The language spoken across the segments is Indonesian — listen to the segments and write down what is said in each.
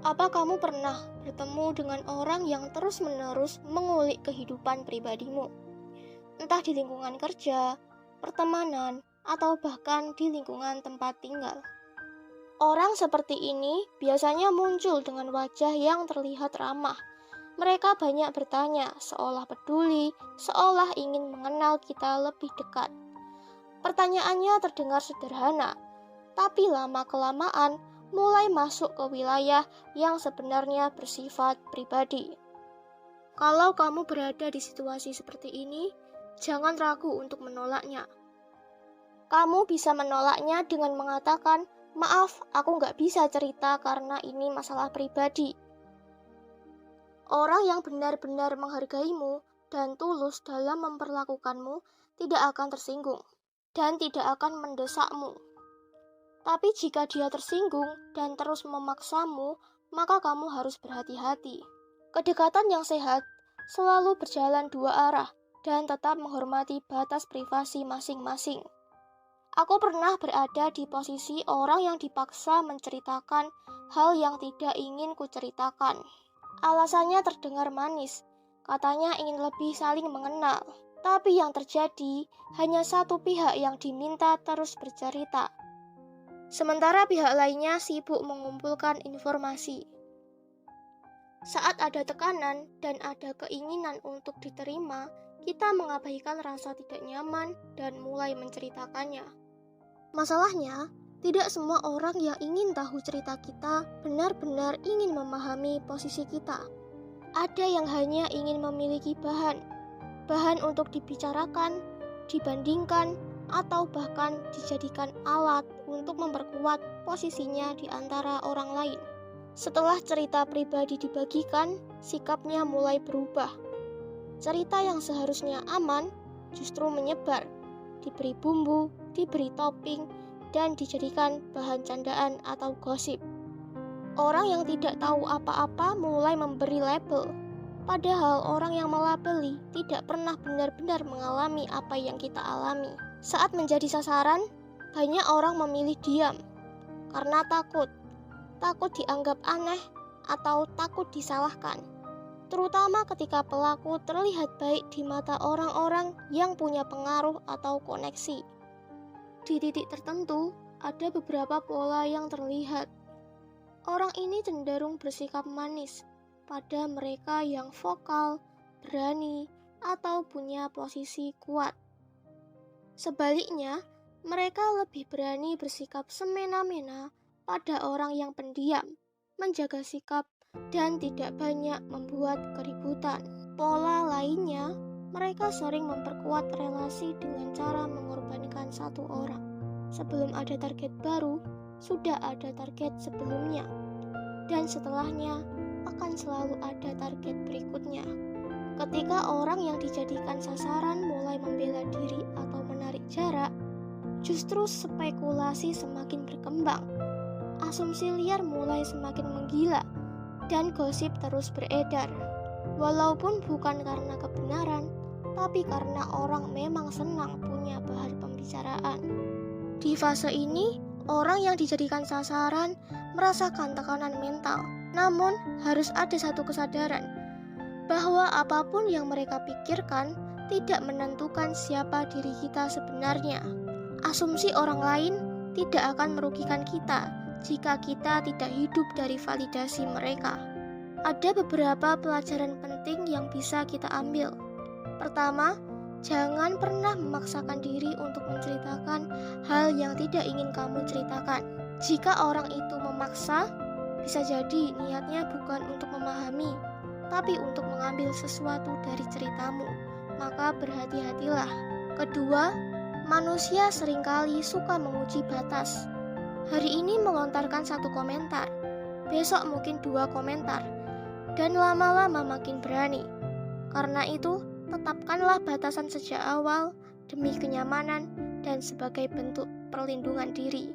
Apa kamu pernah bertemu dengan orang yang terus-menerus mengulik kehidupan pribadimu? Entah di lingkungan kerja, pertemanan, atau bahkan di lingkungan tempat tinggal. Orang seperti ini biasanya muncul dengan wajah yang terlihat ramah. Mereka banyak bertanya, seolah peduli, seolah ingin mengenal kita lebih dekat. Pertanyaannya terdengar sederhana, tapi lama-kelamaan mulai masuk ke wilayah yang sebenarnya bersifat pribadi. Kalau kamu berada di situasi seperti ini, jangan ragu untuk menolaknya. Kamu bisa menolaknya dengan mengatakan, "Maaf, aku nggak bisa cerita karena ini masalah pribadi." Orang yang benar-benar menghargaimu dan tulus dalam memperlakukanmu tidak akan tersinggung dan tidak akan mendesakmu. Tapi jika dia tersinggung dan terus memaksamu, maka kamu harus berhati-hati. Kedekatan yang sehat selalu berjalan dua arah dan tetap menghormati batas privasi masing-masing. Aku pernah berada di posisi orang yang dipaksa menceritakan hal yang tidak ingin kuceritakan. Alasannya terdengar manis, katanya ingin lebih saling mengenal. Tapi yang terjadi hanya satu pihak yang diminta terus bercerita. Sementara pihak lainnya sibuk mengumpulkan informasi. Saat ada tekanan dan ada keinginan untuk diterima, kita mengabaikan rasa tidak nyaman dan mulai menceritakannya. Masalahnya, tidak semua orang yang ingin tahu cerita kita benar-benar ingin memahami posisi kita. Ada yang hanya ingin memiliki bahan untuk dibicarakan, dibandingkan, atau bahkan dijadikan alat untuk memperkuat posisinya di antara orang lain. Setelah cerita pribadi dibagikan, sikapnya mulai berubah. Cerita yang seharusnya aman justru menyebar, diberi bumbu, diberi topping, dan dijadikan bahan candaan atau gosip. Orang yang tidak tahu apa-apa mulai memberi label, padahal orang yang melabeli tidak pernah benar-benar mengalami apa yang kita alami. Saat menjadi sasaran, banyak orang memilih diam karena takut dianggap aneh atau takut disalahkan. Terutama ketika pelaku terlihat baik di mata orang-orang yang punya pengaruh atau koneksi. Di titik tertentu, ada beberapa pola yang terlihat. Orang ini cenderung bersikap manis pada mereka yang vokal, berani, atau punya posisi kuat. Sebaliknya, mereka lebih berani bersikap semena-mena pada orang yang pendiam, menjaga sikap, dan tidak banyak membuat keributan. Pola lainnya, mereka sering memperkuat relasi dengan cara mengorbankan satu orang. Sebelum ada target baru, sudah ada target sebelumnya. Dan setelahnya, akan selalu ada target berikutnya. Ketika orang yang dijadikan sasaran mulai membela diri atau menarik jarak, justru spekulasi semakin berkembang. Asumsi liar mulai semakin menggila, dan gosip terus beredar. Walaupun bukan karena kebenaran, tapi karena orang memang senang punya bahan pembicaraan. Di fase ini, orang yang dijadikan sasaran merasakan tekanan mental. Namun, harus ada satu kesadaran bahwa apapun yang mereka pikirkan tidak menentukan siapa diri kita sebenarnya. Asumsi orang lain tidak akan merugikan kita jika kita tidak hidup dari validasi mereka. Ada beberapa pelajaran penting yang bisa kita ambil. Pertama, jangan pernah memaksakan diri untuk menceritakan hal yang tidak ingin kamu ceritakan. Jika orang itu memaksa, bisa jadi niatnya bukan untuk memahami, tapi untuk mengambil sesuatu dari ceritamu. Maka berhati-hatilah. Kedua, manusia seringkali suka menguji batas. Hari ini melontarkan satu komentar, besok mungkin 2 komentar, dan lama-lama makin berani. Karena itu, tetapkanlah batasan sejak awal demi kenyamanan dan sebagai bentuk perlindungan diri.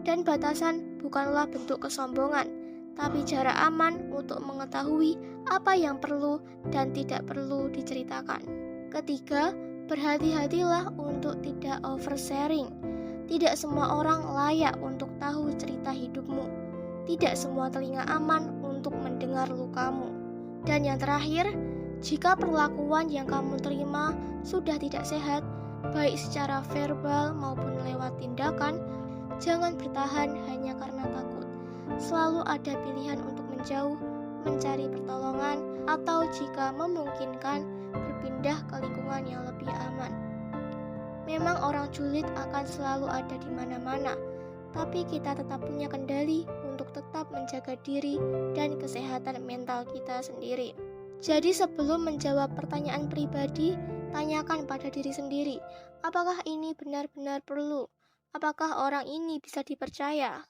Dan batasan bukanlah bentuk kesombongan, tapi jarak aman untuk mengetahui apa yang perlu dan tidak perlu diceritakan. Ketiga, berhati-hatilah untuk tidak oversharing. Tidak semua orang layak untuk tahu cerita hidupmu. tidak semua telinga aman untuk mendengar lukamu. Dan yang terakhir, jika perlakuan yang kamu terima sudah tidak sehat, baik secara verbal maupun lewat tindakan, jangan bertahan hanya karena takut. Selalu ada pilihan untuk menjauh, mencari pertolongan, atau jika memungkinkan, berpindah ke lingkungan yang lebih aman. Memang orang julid akan selalu ada di mana-mana, tapi kita tetap punya kendali untuk tetap menjaga diri dan kesehatan mental kita sendiri. Jadi sebelum menjawab pertanyaan pribadi, tanyakan pada diri sendiri, apakah ini benar-benar perlu? Apakah orang ini bisa dipercaya?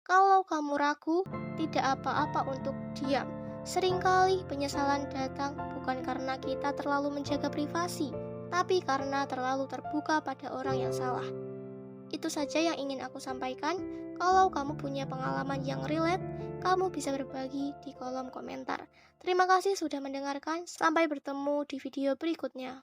Kalau kamu ragu, tidak apa-apa untuk diam. Seringkali penyesalan datang bukan karena kita terlalu menjaga privasi, tapi karena terlalu terbuka pada orang yang salah. Itu saja yang ingin aku sampaikan. Kalau kamu punya pengalaman yang relate, kamu bisa berbagi di kolom komentar. Terima kasih sudah mendengarkan. Sampai bertemu di video berikutnya.